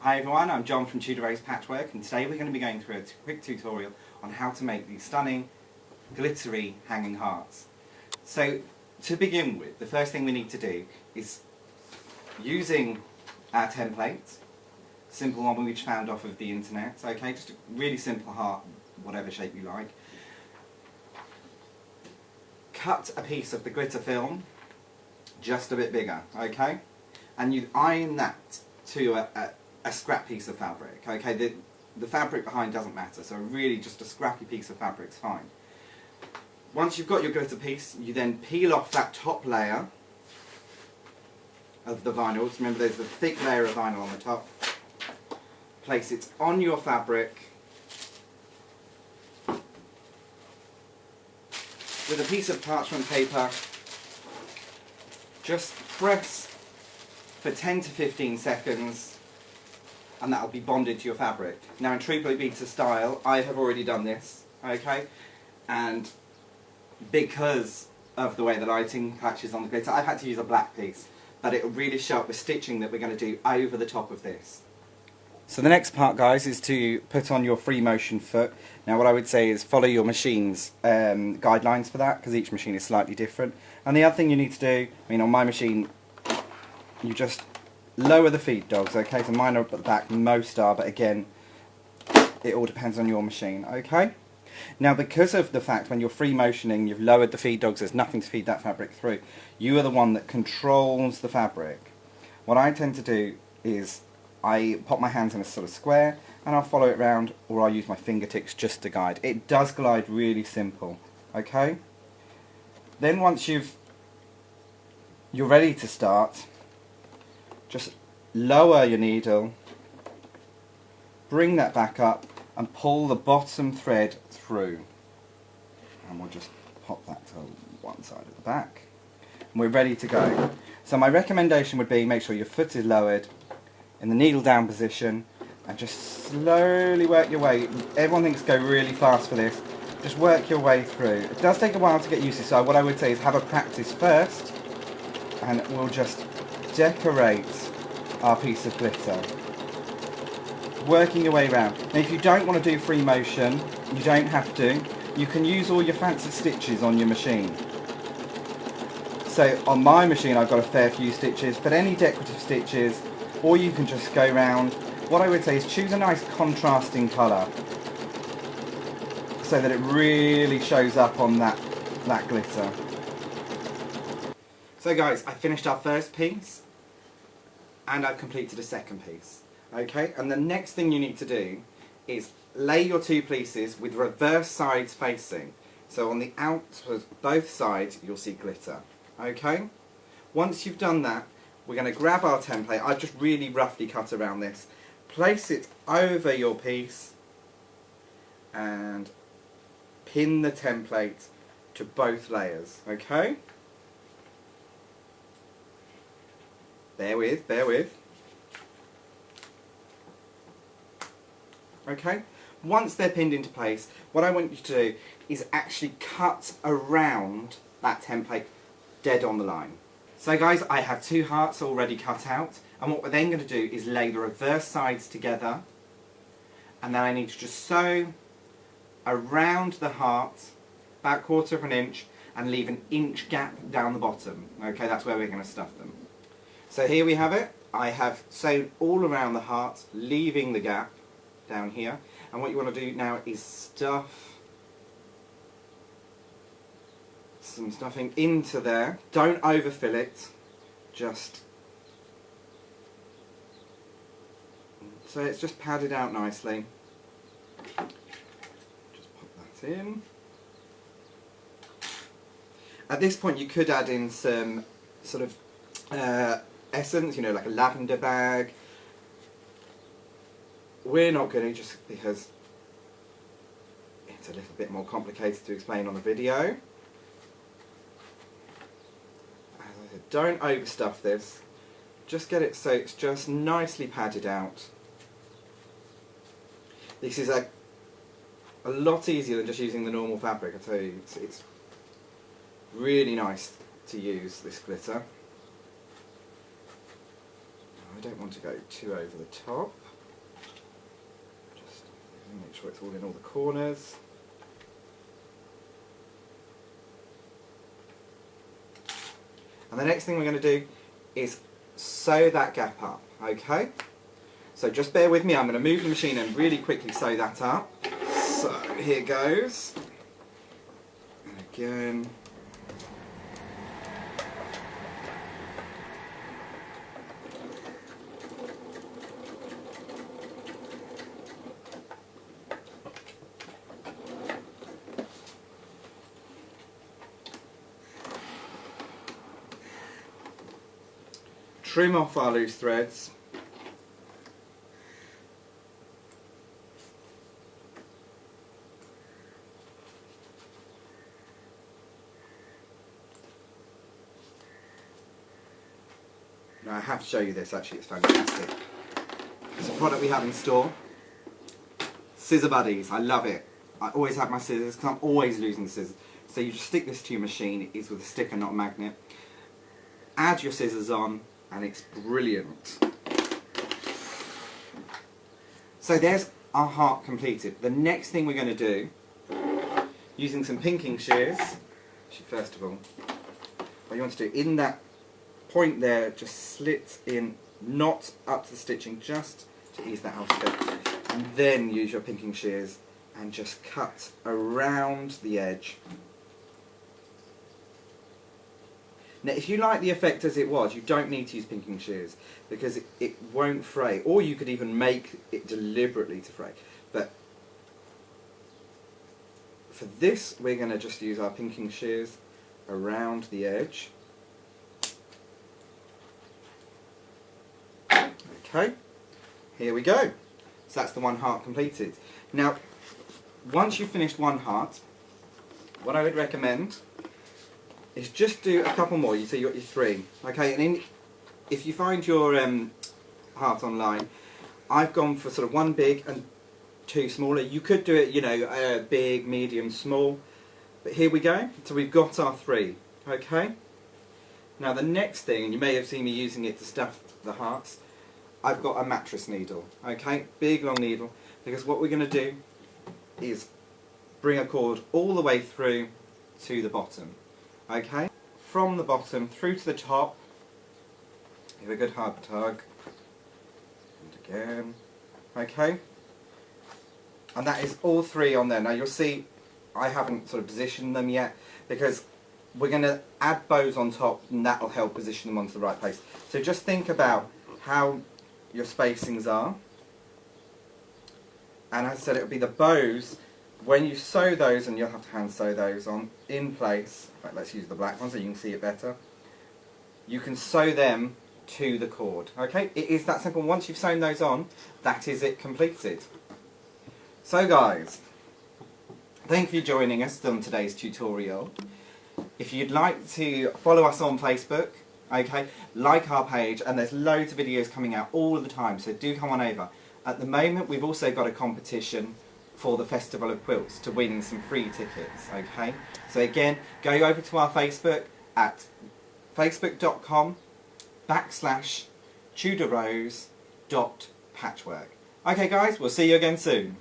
Hi everyone, I'm John from Patchwork, and today we're going to be going through a quick tutorial on how to make these stunning, glittery hanging hearts. So, to begin with, the first thing we need to do is, using our template, simple one which found off of the internet, okay, just a really simple heart, whatever shape you like. Cut a piece of the glitter film, just a bit bigger, okay, and you iron that to a scrap piece of fabric, okay. The fabric behind doesn't matter, so really just a scrappy piece of fabric's fine. Once you've got your glitter piece, you then peel off that top layer of the vinyl. Remember, there's a thick layer of vinyl on the top. Place it on your fabric with a piece of parchment paper. Just press for 10 to 15 seconds and that'll be bonded to your fabric. Now, in true Blue Beater style, I have already done this, okay, and because of the way the lighting catches on the glitter, I've had to use a black piece, but it'll really show up the stitching that we're going to do over the top of this. So the next part, guys, is to put on your free motion foot. Now what I would say is follow your machine's guidelines for that, because each machine is slightly different. And the other thing you need to do, I mean, on my machine, you just lower the feed dogs, okay? So mine are up at the back, most are, but again, it all depends on your machine, okay? Now, because of the fact when you're free motioning, you've lowered the feed dogs, there's nothing to feed that fabric through. You are the one that controls the fabric. What I tend to do is I pop my hands in a sort of square and I'll follow it round, or I'll use my fingertips just to guide. It does glide really simple, okay? Then once you're ready to start, just lower your needle, bring that back up and pull the bottom thread through. And we'll just pop that to one side of the back. And we're ready to go. So my recommendation would be make sure your foot is lowered in the needle down position and just slowly work your way. Everyone thinks go really fast for this. Just work your way through. It does take a while to get used to, so what I would say is have a practice first and we'll just decorate our piece of glitter. Working your way around. Now if you don't want to do free motion, you don't have to. You can use all your fancy stitches on your machine. So on my machine I've got a fair few stitches, but any decorative stitches, or you can just go round. What I would say is choose a nice contrasting colour so that it really shows up on that glitter. So guys, I finished our first piece and I've completed a second piece. Okay, and the next thing you need to do is lay your two pieces with reverse sides facing. So on the both sides you'll see glitter. Okay, once you've done that, we're going to grab our template. I've just really roughly cut around this. Place it over your piece and pin the template to both layers. Okay, bear with. Okay, once they're pinned into place, what I want you to do is actually cut around that template dead on the line. So guys, I have two hearts already cut out, and what we're then going to do is lay the reverse sides together, and then I need to just sew around the heart, about 1/4 of an inch, and leave an inch gap down the bottom. Okay, that's where we're going to stuff them. So here we have it. I have sewn all around the heart, leaving the gap down here, and what you want to do now is stuff some stuffing into there. Don't overfill it, just so it's just padded out nicely. Just pop that in. At this point you could add in some sort of essence, you know, like a lavender bag. We're not going to, just because it's a little bit more complicated to explain on the video. As I said, don't overstuff this. Just get it so it's just nicely padded out. This is a lot easier than just using the normal fabric, I tell you. It's really nice to use this glitter. I don't want to go too over the top. Make sure it's all in all the corners. And the next thing we're going to do is sew that gap up, okay? So just bear with me, I'm going to move the machine and really quickly sew that up. So here goes. And again. Trim off our loose threads. Now I have to show you this, actually it's fantastic. It's a product we have in store. Scissor Buddies, I love it. I always have my scissors because I'm always losing scissors. So you just stick this to your machine, it is with a sticker, not a magnet. Add your scissors on, and it's brilliant. So there's our heart completed. The next thing we're going to do, using some pinking shears, actually first of all, what you want to do, in that point there, just slit in, not up to the stitching, just to ease that out a bit. And then use your pinking shears and just cut around the edge. Now if you like the effect as it was, you don't need to use pinking shears because it won't fray, or you could even make it deliberately to fray. But for this we're going to just use our pinking shears around the edge. Okay, here we go. So that's the one heart completed. Now once you've finished one heart, what I would recommend is just do a couple more. So you got your 3, okay? And if you find your heart online, I've gone for sort of 1 big and 2 smaller. You could do it, you know, big, medium, small. But here we go. So we've got our 3, okay? Now the next thing, and you may have seen me using it to stuff the hearts, I've got a mattress needle, okay? Big long needle, because what we're going to do is bring a cord all the way through to the bottom. Okay, from the bottom through to the top, give a good hard tug, and again, okay, and that is all 3 on there. Now you'll see I haven't sort of positioned them yet because we're going to add bows on top and that will help position them onto the right place. So just think about how your spacings are, and as I said, it will be the bows. When you sew those, and you'll have to hand sew those on in place, in fact, let's use the black one so you can see it better, you can sew them to the cord, okay? It is that simple. Once you've sewn those on, that is it completed. So guys, thank you for joining us on today's tutorial. If you'd like to follow us on Facebook, okay, like our page, and there's loads of videos coming out all the time, so do come on over. At the moment, we've also got a competition for the Festival of Quilts to win some free tickets, okay? So again, go over to our Facebook at facebook.com/tudorrose.patchwork. Okay guys, we'll see you again soon.